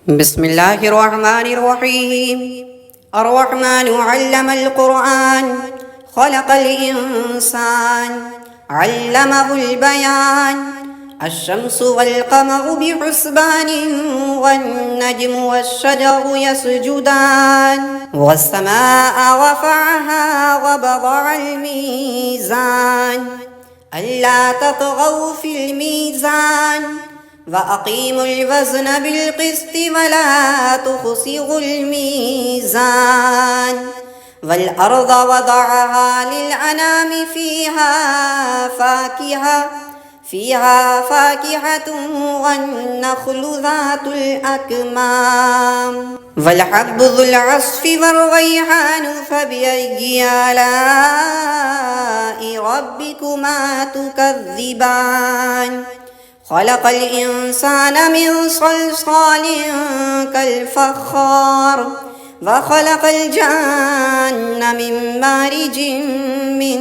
بسم الله الرحمن الرحيم. الرحمن علم القرآن، خلق الإنسان، علمه البيان. الشمس والقمر بحسبان، والنجم والشجر يسجدان. والسماء رفعها ووضع الميزان، ألا تطغوا في الميزان، وأقيموا الوزن بالقسط ولا تخسروا الميزان. والأرض وضعها للأنام، فيها فاكهة والنخل ذات الأكمام، والحب ذو العصف والريحان. فبأي آلاء ربكما تكذبان؟ خلق الإنسان من صلصال كالفخار، وخلق الجن من مارج من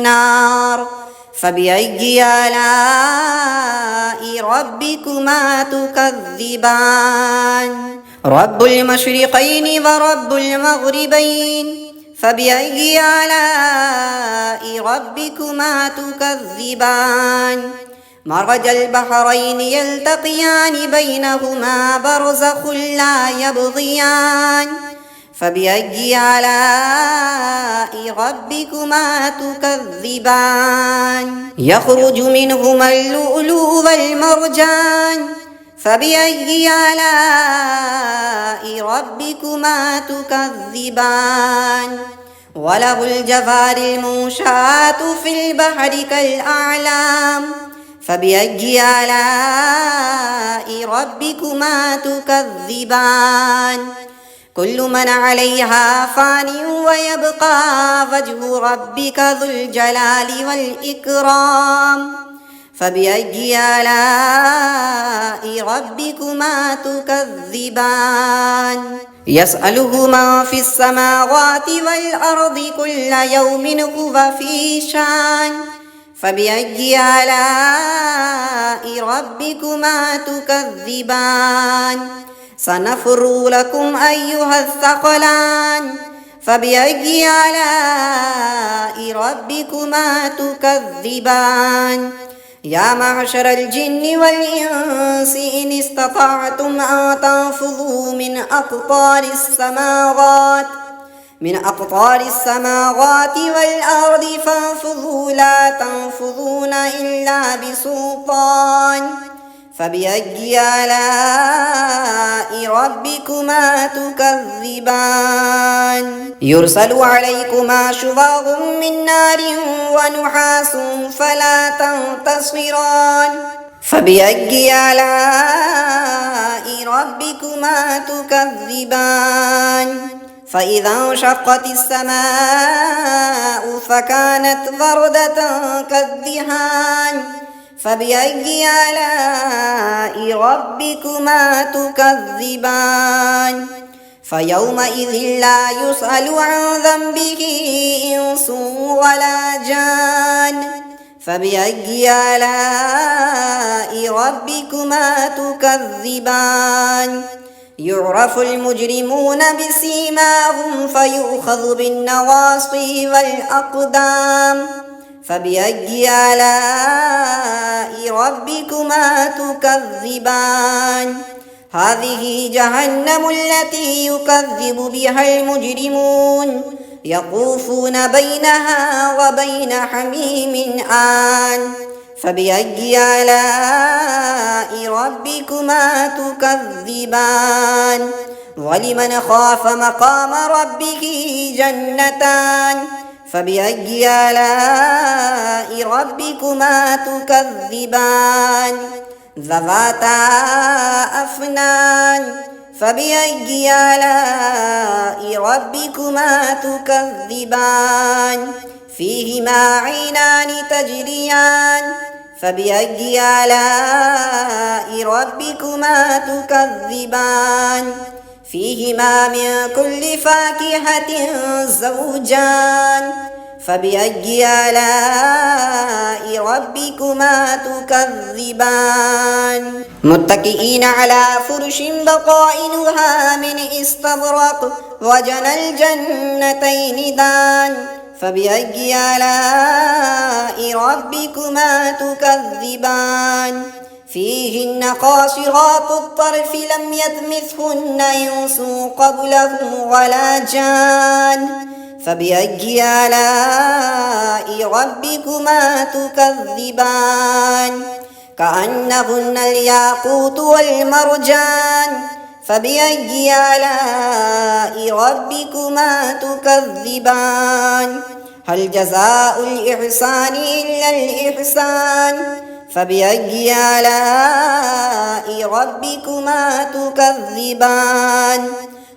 نار. فبأي آلاء ربكما تكذبان؟ رب المشرقين ورب المغربين، فبأي آلاء ربكما تكذبان؟ مرج البحرين يلتقيان، بينهما برزخ لا يبغيان. فبأي آلاء ربكما تكذبان؟ يخرج منهما اللؤلؤ والمرجان. فبأي آلاء ربكما تكذبان؟ وله الجوار المنشآت في البحر كالأعلام. فبأي آلاء ربكما تكذبان؟ كل من عليها فان، ويبقى وجه ربك ذو الجلال والإكرام. فبأي آلاء ربكما تكذبان؟ يسأله من في السماوات والأرض، كل يوم هو في شان. فبأي آلاء ربكما تكذبان؟ سنفرغ لكم أيها الثقلان. فبأي آلاء ربكما تكذبان؟ يا معشر الجن والإنس، إن استطعتم أن تنفذوا من أقطار السماوات والأرض فانفذوا، لا تنفذون إلا بسلطان. فبأي آلاء ربكما تكذبان؟ يرسل عليكما شواظ من نار ونحاس فلا تنتصران. فبأي آلاء ربكما تكذبان؟ فإذا انشقت السماء فكانت وردة كالدهان. فبأي آلاء ربكما تكذبان؟ فيومئذ لا يسأل عن ذنبه إنس ولا جان. فبأي آلاء ربكما تكذبان؟ يعرف المجرمون بسيماهم، فيؤخذ بالنواصي والأقدام. فبأي آلاء ربكما تكذبان؟ هذه جهنم التي يكذب بها المجرمون، يطوفون بينها وبين حميم آن. فبأي آلاء ربكما تكذبان؟ ولمن خاف مقام ربه جنتان. فبأي آلاء ربكما تكذبان؟ ذواتا أفنان. فبأي آلاء ربكما تكذبان؟ فيهما عينان تجريان. فبأي آلاء ربكما تكذبان؟ فيهما من كل فاكهة زوجان. فبأي آلاء ربكما تكذبان متكئين على فرش بطائنها من استبرق وجنى الجنتين دان فبأي آلاء ربكما تكذبان فيهن قاصرات الطرف لم يطمثهن إنس قبلهم ولا جان فبأي آلاء ربكما تكذبان كأنهن الياقوت والمرجان فبأي آلاء ربكما تكذبان هل جزاء الإحسان إلا الإحسان فبأي آلاء ربكما تكذبان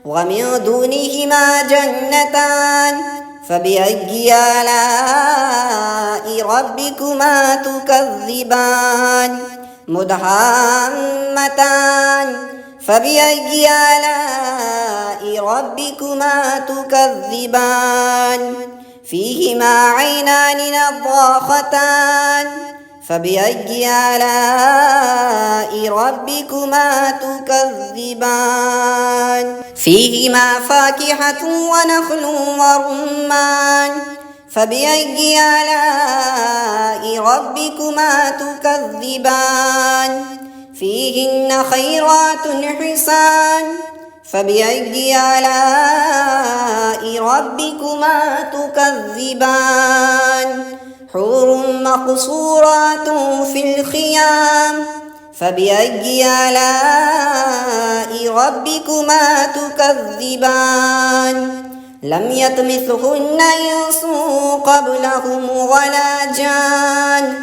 ومن دونهما جنتان فبأي آلاء ربكما تكذبان مدهامتان فبأي آلاء ربكما تكذبان فيهما عينان نضاختان فبأي آلاء ربكما تكذبان فيهما فاكهة ونخل ورمان فبأي آلاء ربكما تكذبان فيهن خيرات حسان فبأي آلاء ربكما تكذبان حور مقصورات في الخيام فبأي آلاء ربكما تكذبان لم يطمثهن إنس قبلهم ولا جان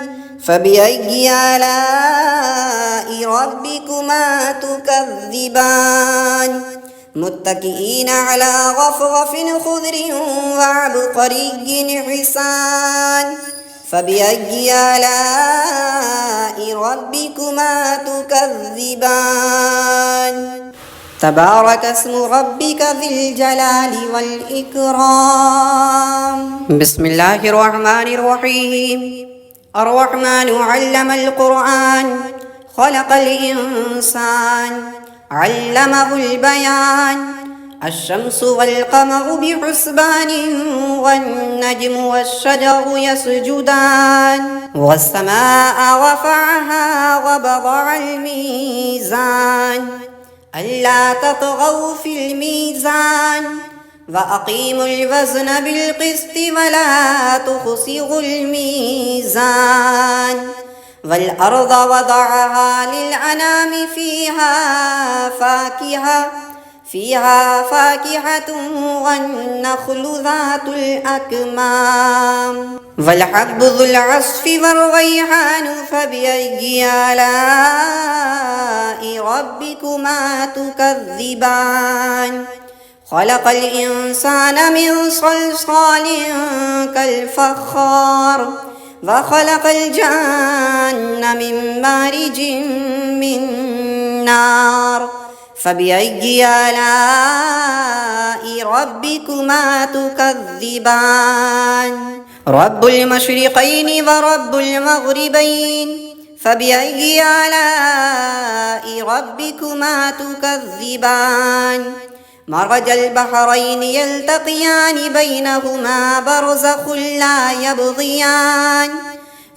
فبأي آلاء ربكما تكذبان متكئين على رفرف خضر وعبقري حسان فبأي آلاء ربكما تكذبان تبارك اسم ربك ذي الجلال والإكرام بسم الله الرحمن الرحيم الرحمن علم القرآن خلق الإنسان علمه البيان الشمس والقمر بحسبان والنجم والشجر يسجدان والسماء رفعها ووضع الميزان ألا تطغوا في الميزان وأقيموا الوزن بالقسط ولا تخسروا الميزان والأرض وضعها للأنام فيها فاكهة والنخل ذات الأكمام والحب ذو العصف والريحان فبأي آلاء ربكما تكذبان خلق الإنسان من صلصال كالفخار وخلق الجن من مارج من نار فبأي آلاء ربكما تكذبان رب المشرقين ورب المغربين فبأي آلاء ربكما تكذبان مرج البحرين يلتقيان بينهما برزخ لا يبغيان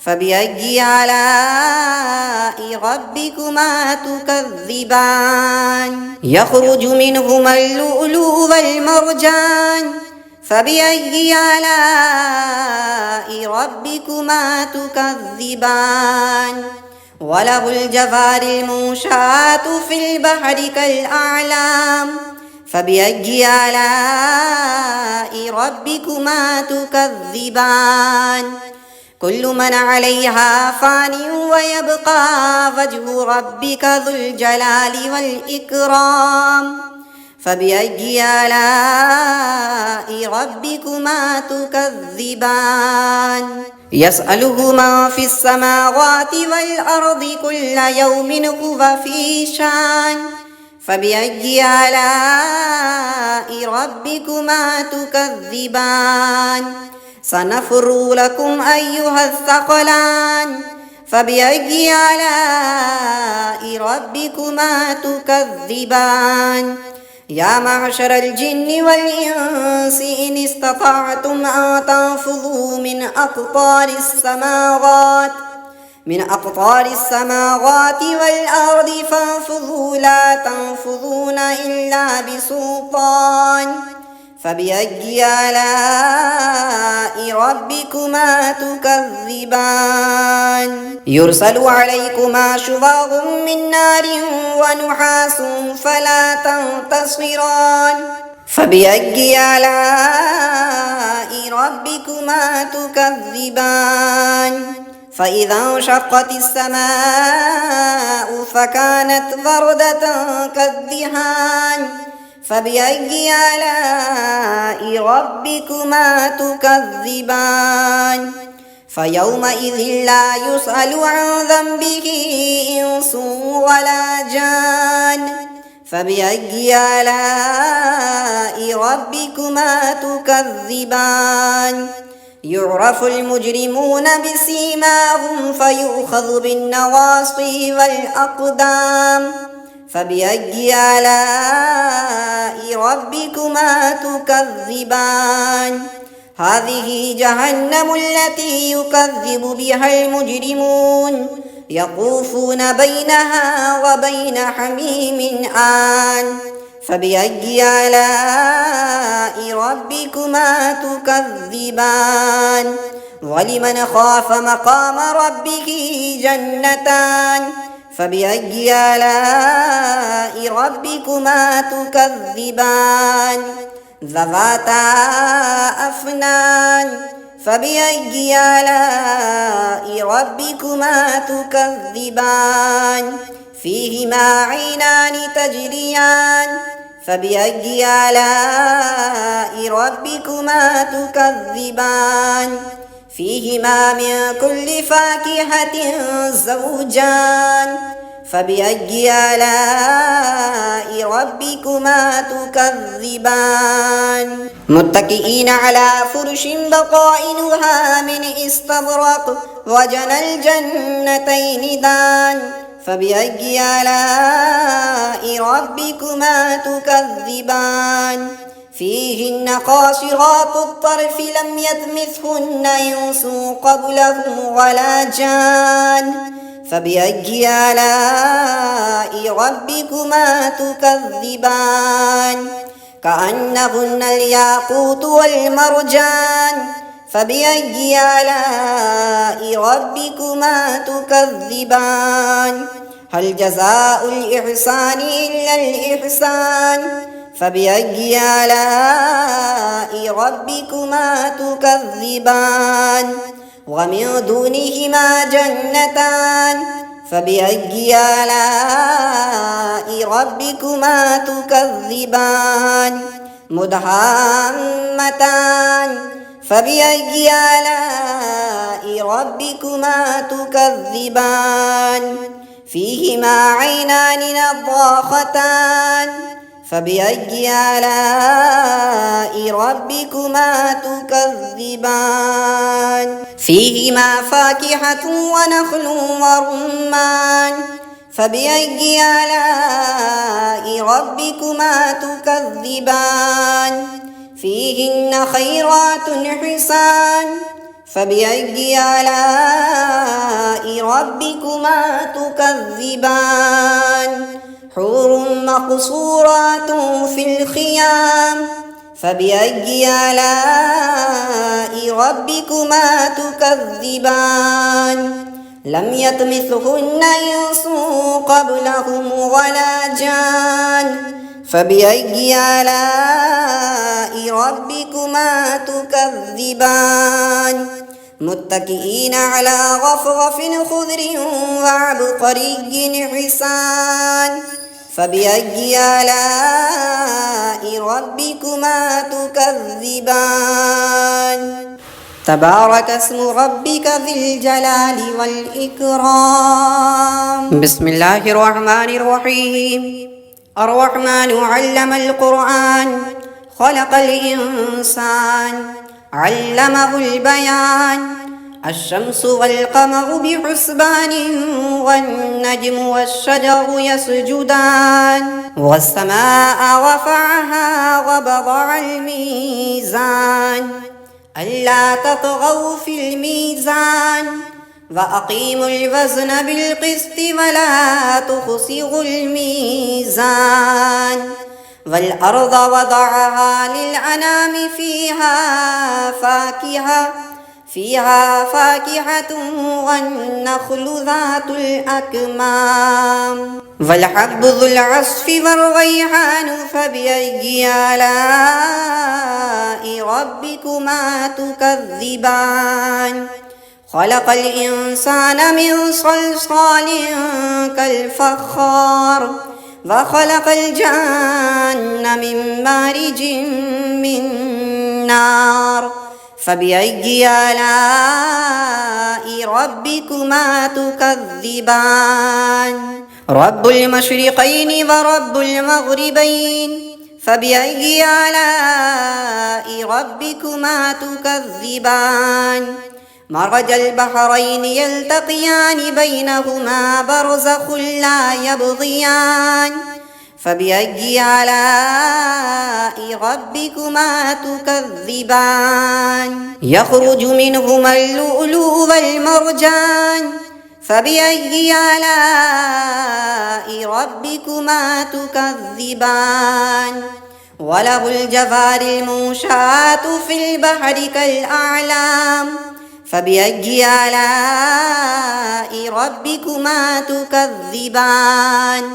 فبأي آلاء ربكما تكذبان يخرج منهما اللؤلؤ والمرجان فبأي آلاء ربكما تكذبان وله الجوار المنشآت في البحر كالأعلام فبأي آلاء ربكما تكذبان كل من عليها فان ويبقى وجه ربك ذو الجلال والإكرام فبأي آلاء ربكما تكذبان يسأله من في السماوات والأرض كل يوم هو في شان فبأي آلاء ربكما تكذبان سنفرغ لكم أيها الثقلان فبأي آلاء ربكما تكذبان يا معشر الجن والإنس إن استطعتم أن تنفذوا من أقطار السماوات والأرض فانفذوا لا تنفذون إلا بسلطان فبأي آلاء ربكما تكذبان يرسل عليكما شواظ من نار ونحاس فلا تنتصران فبأي آلاء ربكما تكذبان فإذا انشقت السماء فكانت وردة كالدهان فبأي آلاء ربكما تكذبان فيومئذ لا يسأل عن ذنبه إنس ولا جان فبأي آلاء ربكما تكذبان يعرف المجرمون بسيماهم فيؤخذ بالنواصي والأقدام فبأي آلاء ربكما تكذبان هذه جهنم التي يكذب بها المجرمون يطوفون بينها وبين حميم آن فبأي آلاء ربكما تكذبان ولمن خاف مقام ربه جنتان فبأي آلاء ربكما تكذبان ذواتا أفنان فبأي آلاء ربكما تكذبان فيهما عينان تجريان فبأي آلاء ربكما تكذبان فيهما من كل فاكهة زوجان فبأي آلاء ربكما تكذبان متكئين على فرش بطائنها من استبرق وجنى الجنتين دان فبأي آلاء ربكما تكذبان فيهن قاصرات الطرف لم يطمثهن إنس قبلهم ولا جان فبأي آلاء ربكما تكذبان كأنهن الياقوت والمرجان فبأي آلاء ربكما تكذبان هل جزاء الإحسان إلا الإحسان فبأي آلاء ربكما تكذبان ومن دونهما جنتان فبأي آلاء ربكما تكذبان مدهامتان فبأي آلاء ربكما تكذبان فيهما عينان نضاختان فبأي آلاء ربكما تكذبان فيهما فاكهة ونخل ورمان فبأي آلاء ربكما تكذبان فيهن خيرات حسان فبأي آلاء ربكما تكذبان حور مقصورات في الخيام فبأي آلاء ربكما تكذبان لم يطمثهن إنس قبلهم ولا جان فبأي آلاء ربكما تكذبان متكئين على رفرف خضر وعبقري حسان فبأي آلاء ربكما تكذبان تبارك اسم ربك ذي الجلال والإكرام بسم الله الرحمن الرحيم الرحمن علم القرآن خلق الإنسان علمه البيان الشمس والقمر بحسبان والنجم والشجر يسجدان والسماء رفعها ووضع الميزان ألا تطغوا في الميزان وأقيموا الوزن بالقسط ولا تخسروا الميزان والأرض وضعها للأنام فيها فاكهة والنخل ذات الأكمام والحب ذو العصف والريحان فبأي آلاء ربكما تكذبان خلق الإنسان من صلصال كالفخار وخلق الجن من مارج من نار فبأي آلاء ربكما تكذبان رب المشرقين ورب المغربين فبأي آلاء ربكما تكذبان مرج البحرين يلتقيان بينهما برزخ لا يبغيان فبأي آلاء ربكما تكذبان يخرج منهما اللؤلؤ والمرجان فبأي آلاء ربكما تكذبان وله الجوار المنشآت في البحر كالأعلام فبأي آلاء ربكما تكذبان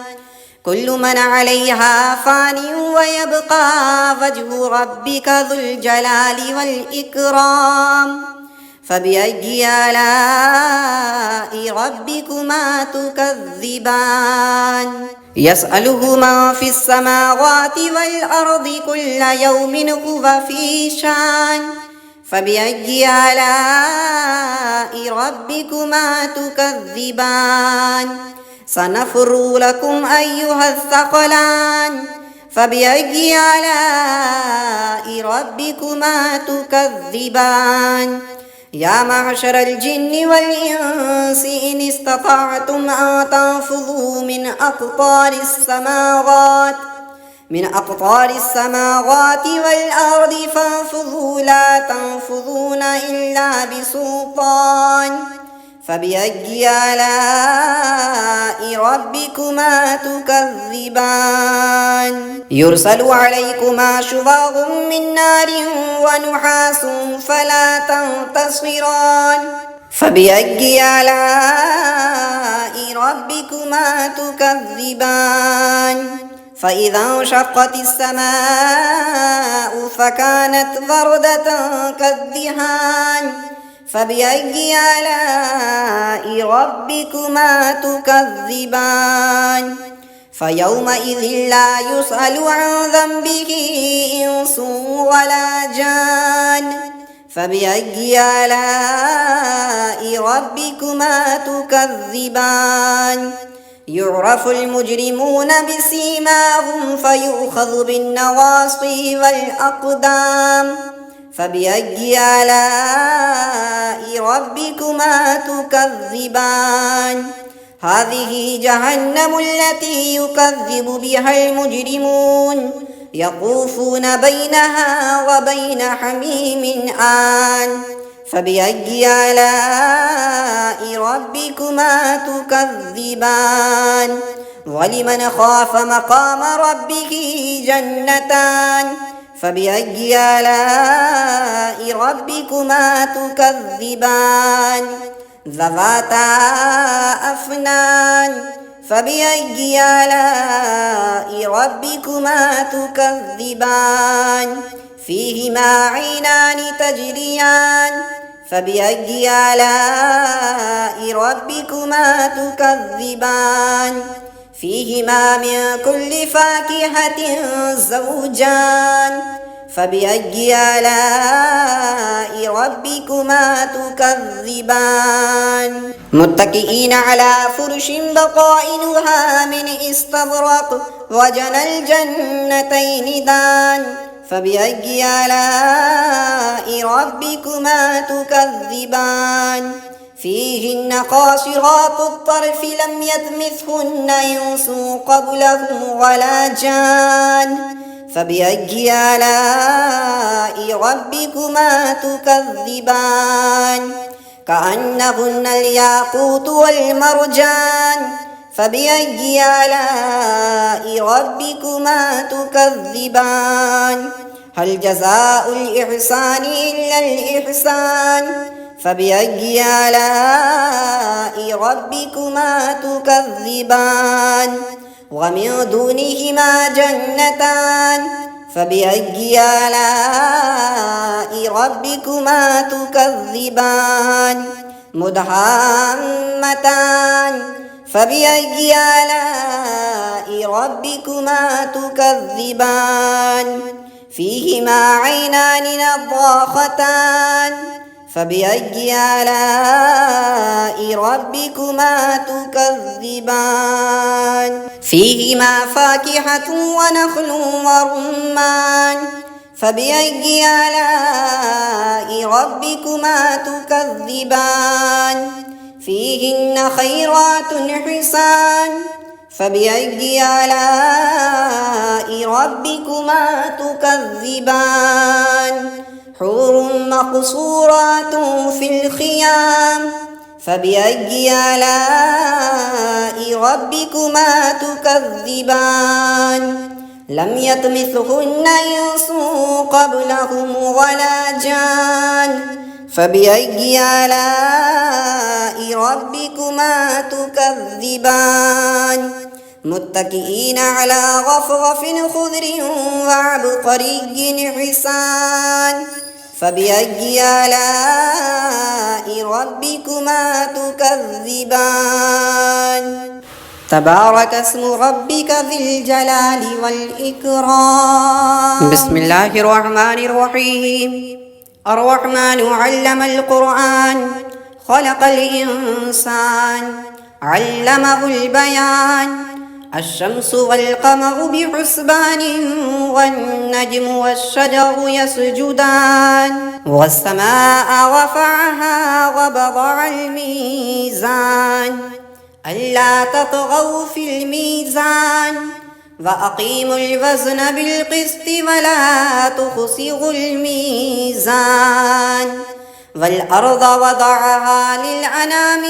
كل من عليها فان ويبقى وجه ربك ذو الجلال والإكرام فبأي آلاء ربكما تكذبان يسأله من في السماوات والأرض كل يوم هو في شان فبأي آلاء ربكما تكذبان سنفرغ لكم أيها الثقلان فبأي آلاء ربكما تكذبان يا معشر الجن والإنس إن استطعتم أن تنفذوا من أقطار السماوات والأرض فانفذوا لا تنفذون إلا بسلطان فبأي آلاء ربكما تكذبان يرسل عليكما شواظ من نار ونحاس فلا تنتصران فبأي آلاء ربكما تكذبان فإذا انشقت السماء فكانت وردة كالدهان فبأي آلاء ربكما تكذبان فيومئذ لا يسأل عن ذنبه إنس ولا جان فبأي آلاء ربكما تكذبان يعرف المجرمون بسيماهم فيؤخذ بالنواصي والأقدام فبأي آلاء ربكما تكذبان هذه جهنم التي يكذب بها المجرمون يطوفون بينها وبين حميم آن فبأي آلاء ربكما تكذبان ولمن خاف مقام ربه جنتان فبأي آلاء ربكما تكذبان ذواتا أفنان فبأي آلاء ربكما تكذبان فيهما عينان تجريان فبأي آلاء ربكما تكذبان فيهما من كل فاكهة زوجان فبأي آلاء ربكما تكذبان متكئين على فرش بطائنها من استبرق وجنى الجنتين دان فبأي آلاء ربكما تكذبان فيهن قاصرات الطرف لم يطمثهن إنس قبلهم ولا جان فبأي آلاء ربكما تكذبان كأنهن الياقوت والمرجان فبأي آلاء ربكما تكذبان هل جزاء الإحسان إلا الإحسان فبأي آلاء ربكما تكذبان ومن دونهما جنتان فبأي آلاء ربكما تكذبان مدهامتان فبأي آلاء ربكما تكذبان فيهما عينان نضاختان فبأي آلاء ربكما تكذبان فيهما فاكهة ونخل ورمان فبأي آلاء ربكما تكذبان فيهن خيرات حسان فبأي آلاء ربكما تكذبان حور مقصورات في الخيام فبأي آلاء ربكما تكذبان لم يطمثهن إنس قبلهم ولا جان فبأي آلاء ربكما تكذبان متكئين على رفرف خضر وعبقري حسان فبأي آلاء ربكما تكذبان تبارك اسم ربك ذي الجلال والإكرام بسم الله الرحمن الرحيم الرحمن علم القرآن خلق الإنسان علمه البيان الشمس والقمر بحسبان والنجم والشجر يسجدان والسماء رفعها ووضع الميزان ألا تطغوا في الميزان وأقيموا الوزن بالقسط ولا تخسروا الميزان والأرض وضعها للأنام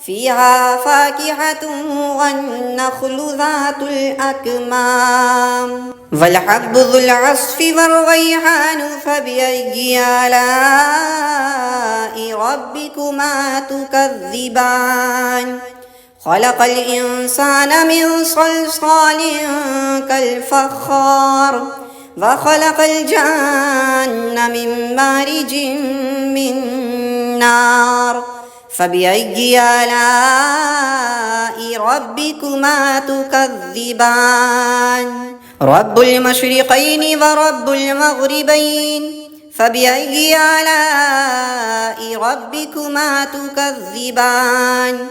فيها فاكهة والنخل ذات الأكمام والحب ذو العصف والريحان فبأي آلاء ربكما تكذبان خلق الإنسان من صلصال كالفخار وخلق الجن من مارج من نار فبأي آلاء ربكما تكذبان رب المشرقين ورب المغربين فبأي آلاء ربكما تكذبان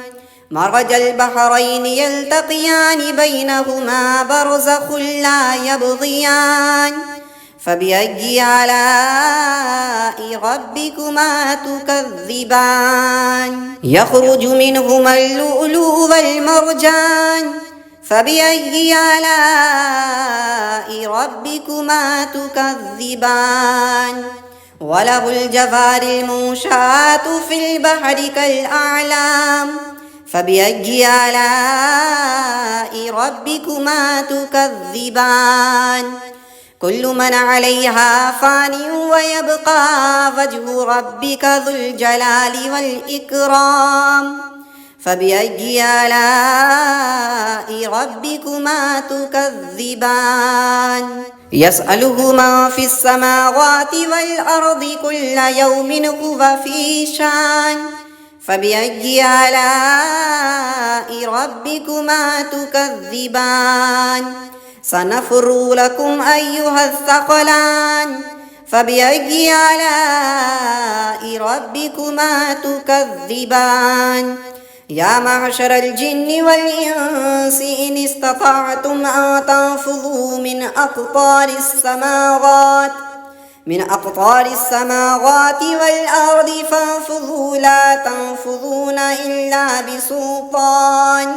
مرج البحرين يلتقيان بينهما برزخ لا يبغيان فبأي آلاء ربكما تكذبان يخرج منهما اللؤلؤ والمرجان فبأي آلاء ربكما تكذبان وله الجوار المنشآت في البحر كالأعلام فبأي آلاء ربكما تكذبان كل من عليها فان ويبقى وجه ربك ذو الجلال والإكرام فبأي آلاء ربكما تكذبان يسأله من في السماوات والأرض كل يوم هو في شان فبأي آلاء ربكما تكذبان سنفرغ لكم أيها الثقلان فبأي آلاء ربكما تكذبان يا معشر الجن والإنس إن استطعتم أن تنفذوا من أقطار السماوات والأرض فانفذوا لا تنفذون إلا بسلطان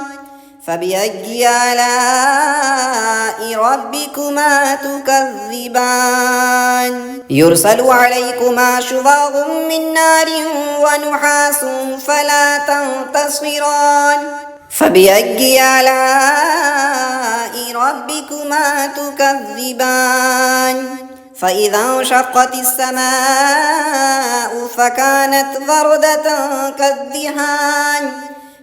فبأي آلاء ربكما تكذبان يرسل عليكما شواظ من نار ونحاس فلا تنتصران فبأي آلاء ربكما تكذبان فإذا انشقت السماء فكانت وردة كالدهان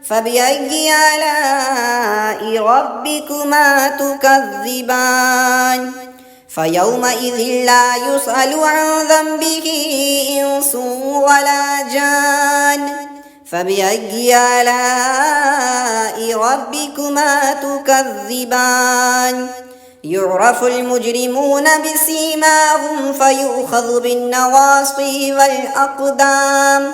فبأي آلاء ربكما تكذبان فيومئذ لا يسأل عن ذنبه إنس ولا جان فبأي آلاء ربكما تكذبان يعرف المجرمون بسيماهم فيؤخذ بالنواصي والأقدام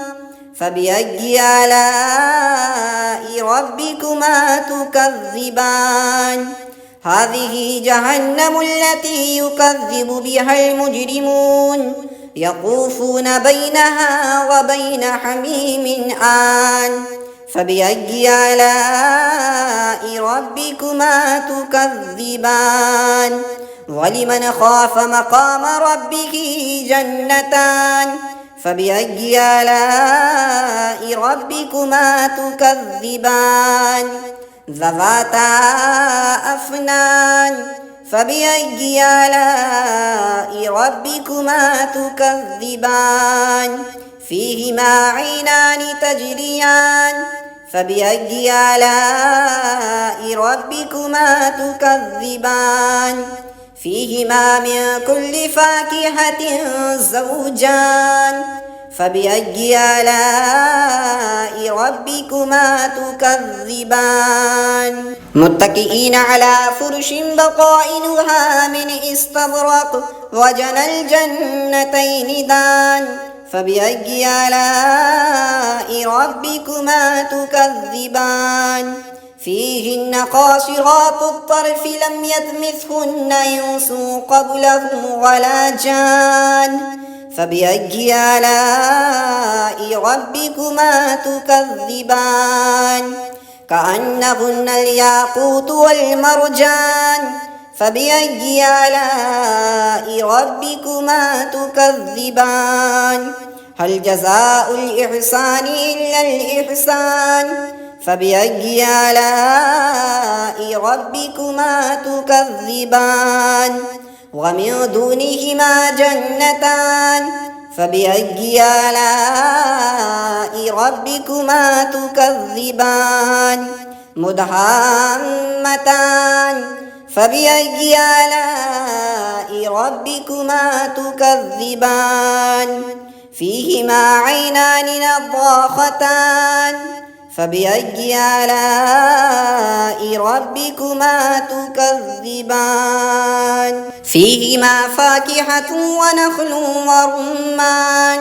فبأي آلاء ربكما تكذبان هذه جهنم التي يكذب بها المجرمون يطوفون بينها وبين حميم آن فبأي آلاء ربكما تكذبان ولمن خاف مقام ربه جنتان فبأي آلاء ربكما تكذبان ذواتا أفنان فبأي آلاء ربكما تكذبان فيهما عينان تجريان فبأي آلاء ربكما تكذبان فيهما من كل فاكهة زوجان فبأي آلاء ربكما تكذبان متكئين على فرش بطائنها من استبرق وجنى الجنتين دان فبأي آلاء ربكما تكذبان فيهن قاصرات الطرف لم يطمثهن إنس قبلهم ولا جان فبأي آلاء ربكما تكذبان كأنهن الياقوت والمرجان فبأي آلاء ربكما تكذبان هل جزاء الإحسان إلا الإحسان فبأي آلاء ربكما تكذبان ومن دونهما جنتان فبأي آلاء ربكما تكذبان مدهامتان فبأي آلاء ربكما تكذبان فيهما عينان نضاختان فبأي آلاء ربكما تكذبان فيهما فاكهة ونخل ورمان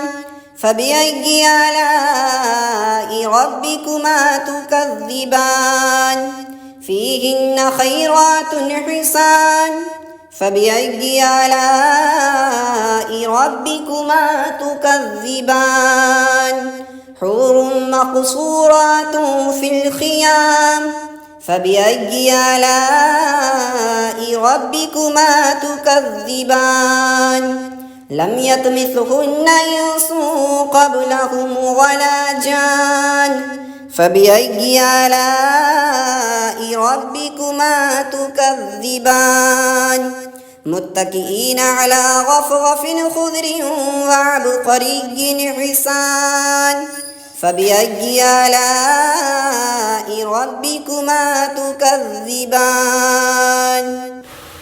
فبأي آلاء ربكما تكذبان فيهن خيرات حسان فبأي آلاء ربكما تكذبان حور مقصورات في الخيام فبأي آلاء ربكما تكذبان لم يطمثهن إنس قبلهم ولا جان فبأي آلاء ربكما تكذبان متكئين على رفرف خضر وعبقري حسان فبأي آلاء ربكما تكذبان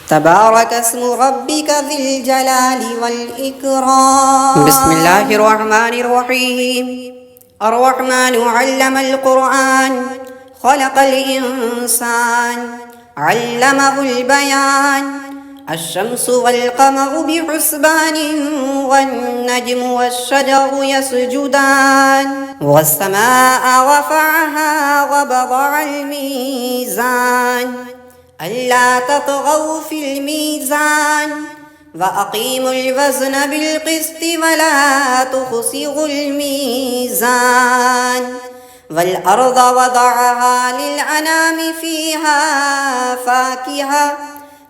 تبارك اسم ربك ذي الجلال والإكرام بسم الله الرحمن الرحيم الرحمن علم القرآن خلق الإنسان علمه البيان الشمس والقمر بحسبان والنجم والشجر يسجدان والسماء رفعها ووضع الميزان ألا تطغوا في الميزان وأقيموا الوزن بالقسط ولا تخسروا الميزان والأرض وضعها للأنام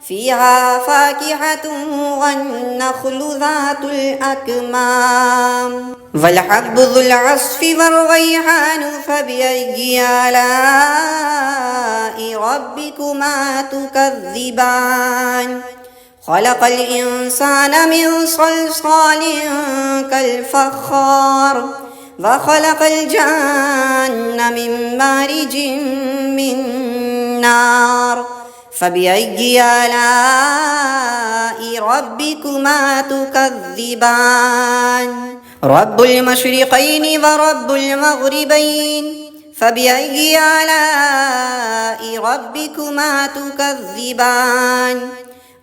فيها فاكهة والنخل ذات الأكمام والحب ذو العصف والريحان فبأي آلاء ربكما تكذبان خلق الإنسان من صلصال كالفخار وخلق الجن من مارج من نار فبأي آلاء ربكما تكذبان رب المشرقين ورب المغربين فبأي آلاء ربكما تكذبان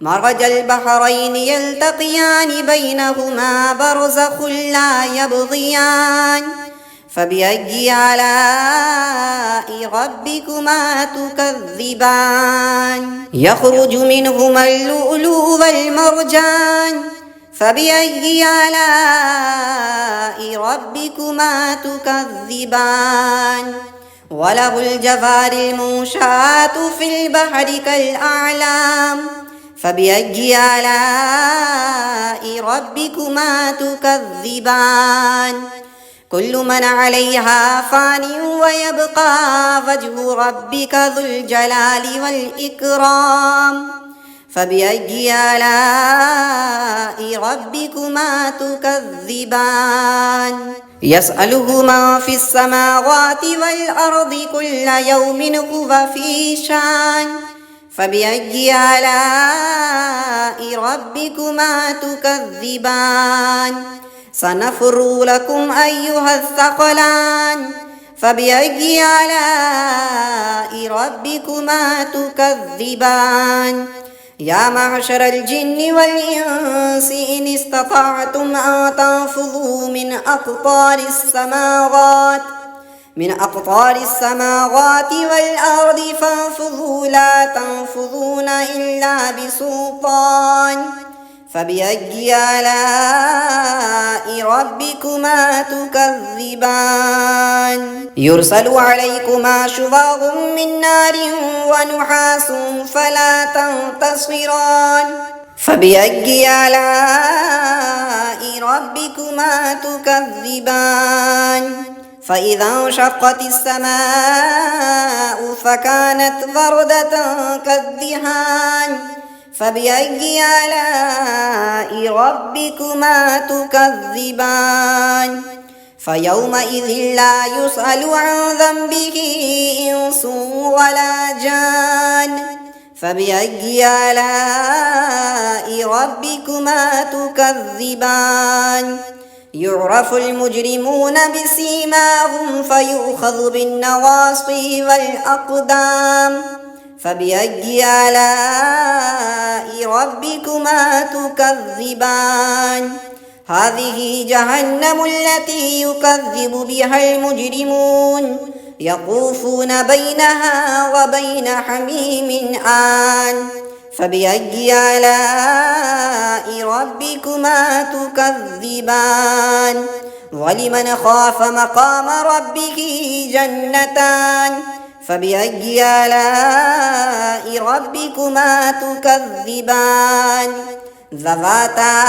مرج البحرين يلتقيان بينهما برزخ لا يبغيان فبأي آلاء ربكما تكذبان يخرج منهما اللؤلؤ والمرجان فبأي آلاء ربكما تكذبان وله الجوار المنشآت في البحر كالأعلام فبأي آلاء ربكما تكذبان كل من عليها فان ويبقى وجه ربك ذو الجلال والإكرام فبأي آلاء ربكما تكذبان يسأله من في السماوات والأرض كل يوم هو في شان فبأي آلاء ربكما تكذبان سنفرغ لكم أيها الثقلان فبأي آلاء ربكما تكذبان يا معشر الجن والإنس إن استطعتم أن تنفذوا من أقطار السماوات والأرض فانفذوا لا تنفذون إلا بسلطان فبأي آلاء ربكما تكذبان يرسل عليكما شواظ من نار ونحاس فلا تنتصران فبأي آلاء ربكما تكذبان فإذا انشقت السماء فكانت وردة كالدهان فبأي آلاء ربكما تكذبان فيومئذ لا يسأل عن ذنبه إنس ولا جان فبأي آلاء ربكما تكذبان يعرف المجرمون بسيماهم فيؤخذ بالنواصي والأقدام فبأي آلاء ربكما تكذبان هذه جهنم التي يكذب بها المجرمون يطوفون بينها وبين حميم آن فبأي آلاء ربكما تكذبان ولمن خاف مقام ربه جنتان فبأي آلاء ربكما تكذبان ذواتا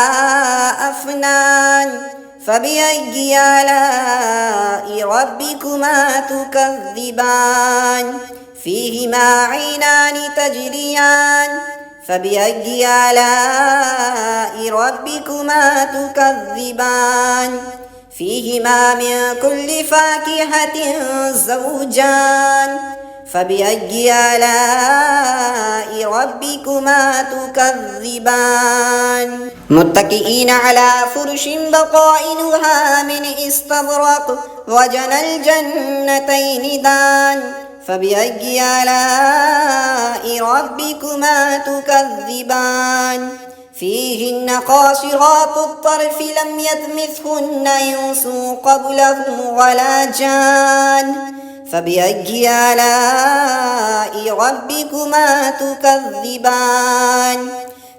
أفنان فبأي آلاء ربكما تكذبان فيهما عينان تجريان فبأي آلاء ربكما تكذبان فيهما من كل فاكهة زوجان فبأي آلاء ربكما تكذبان متكئين على فرش بطائنها من استبرق وجنى الجنتين دان فبأي آلاء ربكما تكذبان فيهن قاصرات الطرف لم يطمثهن إنس قبلهم ولا جان فبأي آلاء ربكما تكذبان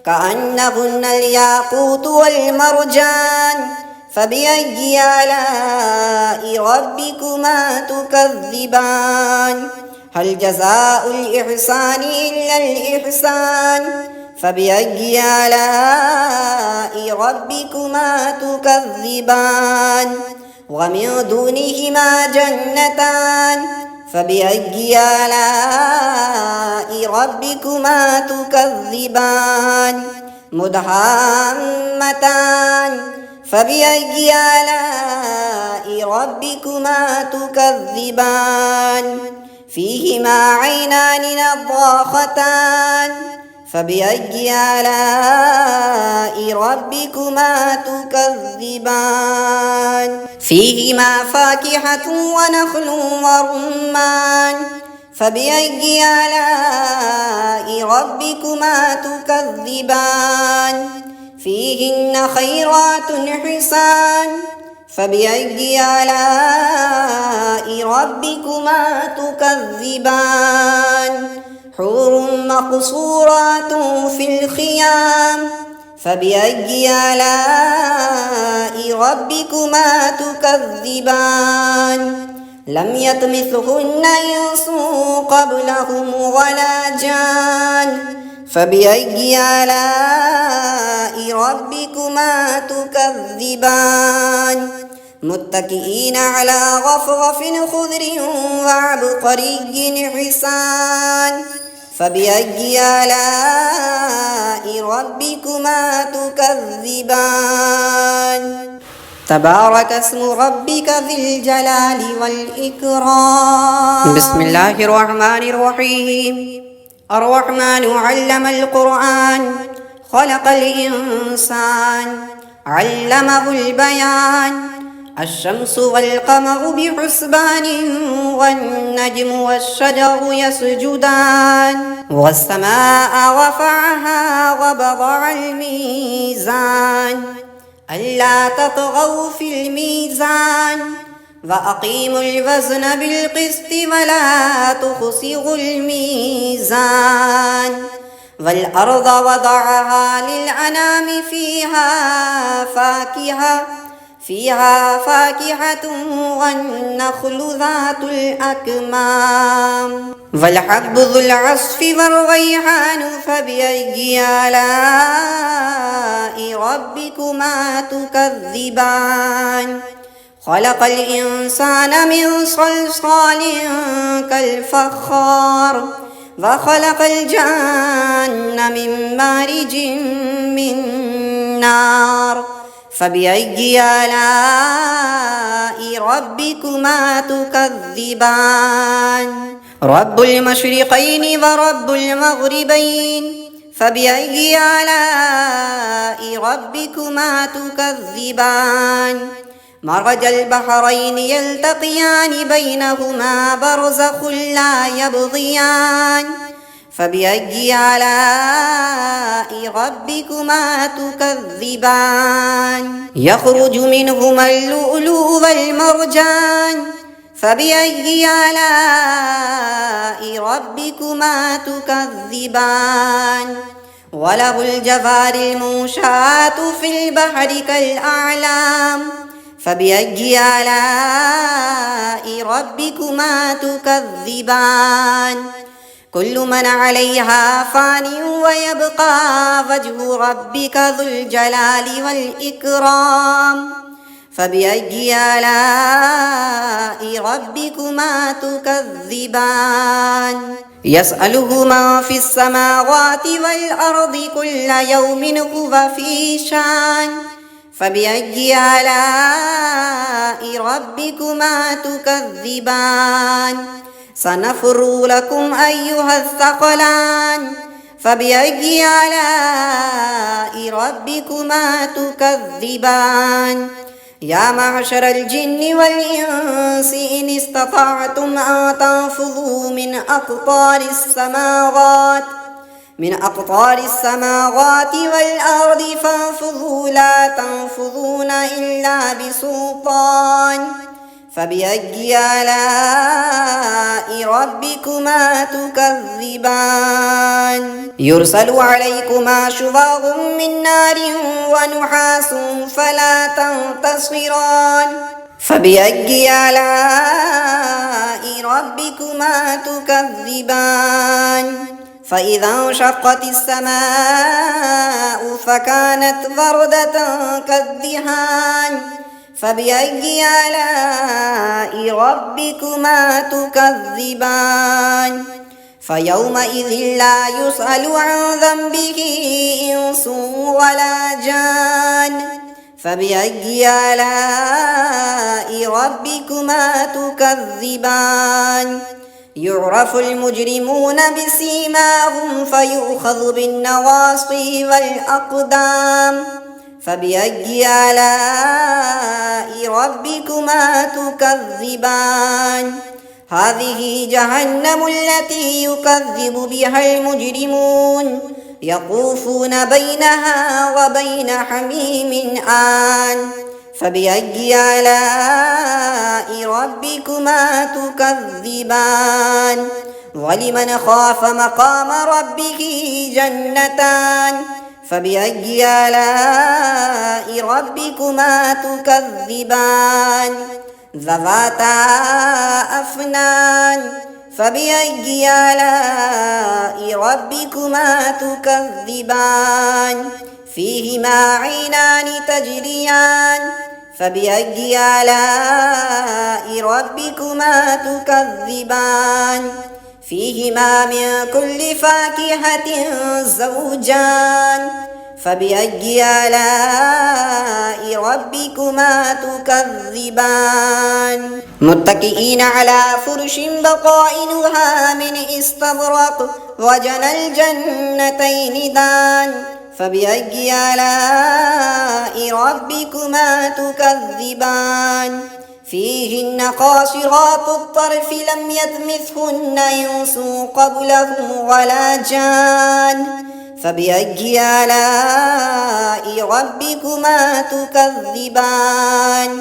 كأنهن الياقوت والمرجان فبأي آلاء ربكما تكذبان هل جزاء الإحسان إلا الإحسان فبأي آلاء ربكما تكذبان ومن دونهما جنتان فبأي آلاء ربكما تكذبان مدهامتان فبأي آلاء ربكما تكذبان فيهما عينان نضاختان فبأي آلاء ربكما تكذبان فيهما فاكهة ونخل ورمان فبأي آلاء ربكما تكذبان فيهن خيرات حسان فبأي آلاء ربكما تكذبان حور مقصورات في الخيام فبأي آلاء ربكما تكذبان لم يطمثهن إنس قبلهم ولا جان فبأي آلاء ربكما تكذبان متكئين على رفرف خضر وعبقري حسان فبأي آلاء ربكما تكذبان تبارك اسم ربك ذي الجلال والإكرام بسم الله الرحمن الرحيم الرحمن علم القرآن خلق الإنسان علمه البيان الشمس والقمر بحسبان والنجم والشجر يسجدان والسماء رفعها ووضع الميزان ألا تطغوا في الميزان وأقيموا الوزن بالقسط ولا تخسروا الميزان والأرض وضعها للأنام فيها فاكهة والنخل ذات الأكمام والحب ذو العصف والريحان فبأي آلاء ربكما تكذبان خلق الإنسان من صلصال كالفخار وخلق الجن من مارج من نار فبأي آلاء ربكما تكذبان رب المشرقين ورب المغربين فبأي آلاء ربكما تكذبان مرج البحرين يلتقيان بينهما برزخ لا يبغيان فبأي آلاء ربكما تكذبان يخرج منهما اللؤلؤ والمرجان فبأي آلاء ربكما تكذبان وله الجوار المنشآت في البحر كالأعلام فبأي آلاء ربكما تكذبان كل من عليها فان ويبقى وجه ربك ذو الجلال والإكرام فبأي آلاء ربكما تكذبان يسأله من في السماوات والأرض كل يوم هو في شان فبأي آلاء ربكما تكذبان سنفرغ لكم أيها الثقلان فبأي آلاء ربكما تكذبان يا معشر الجن والإنس إن استطعتم أن تنفذوا من أقطار السماوات والأرض فانفذوا لا تنفذون إلا بسلطان فبأي آلاء ربكما تكذبان يرسل عليكما شواظ من نار ونحاس فلا تنتصران فبأي آلاء ربكما تكذبان فإذا انشقت السماء فكانت وردة كالدهان فبأي آلاء ربكما تكذبان فيومئذ لا يسأل عن ذنبه إنس ولا جان فبأي آلاء ربكما تكذبان يعرف المجرمون بسيماهم فيؤخذ بالنواصي والأقدام فبأي آلاء ربكما تكذبان هذه جهنم التي يكذب بها المجرمون يطوفون بينها وبين حميم آن فبأي آلاء ربكما تكذبان ولمن خاف مقام ربه جنتان فبأي آلاء ربكما تكذبان ذواتا أفنان فبأي آلاء ربكما تكذبان فيهما عينان تجريان فبأي آلاء ربكما تكذبان فيهما من كل فاكهة زوجان فبأي آلاء ربكما تكذبان متكئين على فرش بطائنها من استبرق وجنى الجنتين دان فبأي آلاء ربكما تكذبان فيهن قاصرات الطرف لم يطمثهن إنس قبلهم ولا جان فبأي آلاء ربكما تكذبان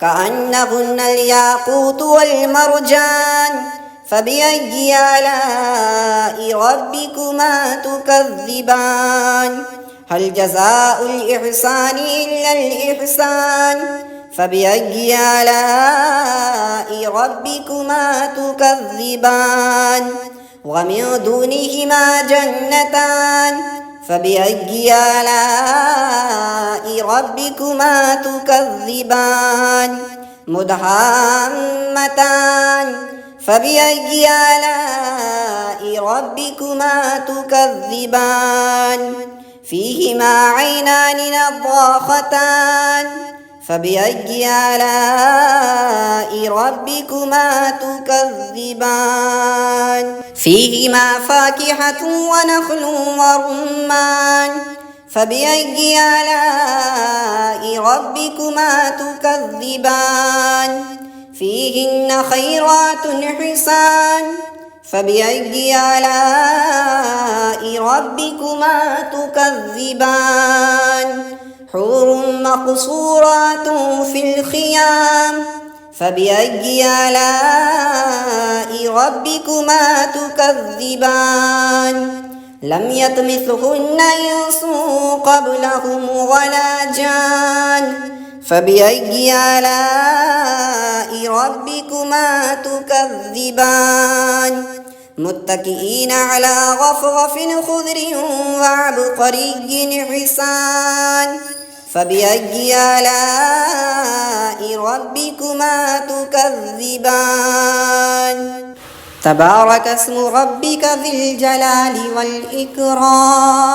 كأنهن الياقوت والمرجان فبأي آلاء ربكما تكذبان هل جزاء الإحسان إلا الإحسان فبأي آلاء ربكما تكذبان ومن دونهما جنتان فبأي آلاء ربكما تكذبان مدهامتان فبأي آلاء ربكما تكذبان فيهما عينان نضاختان فبأي آلاء ربكما تكذبان فيهما فاكهة ونخل ورمان فبأي آلاء ربكما تكذبان فيهن خيرات حسان فبأي آلاء ربكما تكذبان حور مقصورات في الخيام فبأي آلاء ربكما تكذبان لم يطمثهن إنس قبلهم ولا جان فبأي آلاء ربكما تكذبان متكئين على رفرف خضر وعبقري حسان فبأي آلاء ربكما تكذبان تبارك اسم ربك ذي الجلال والإكرام.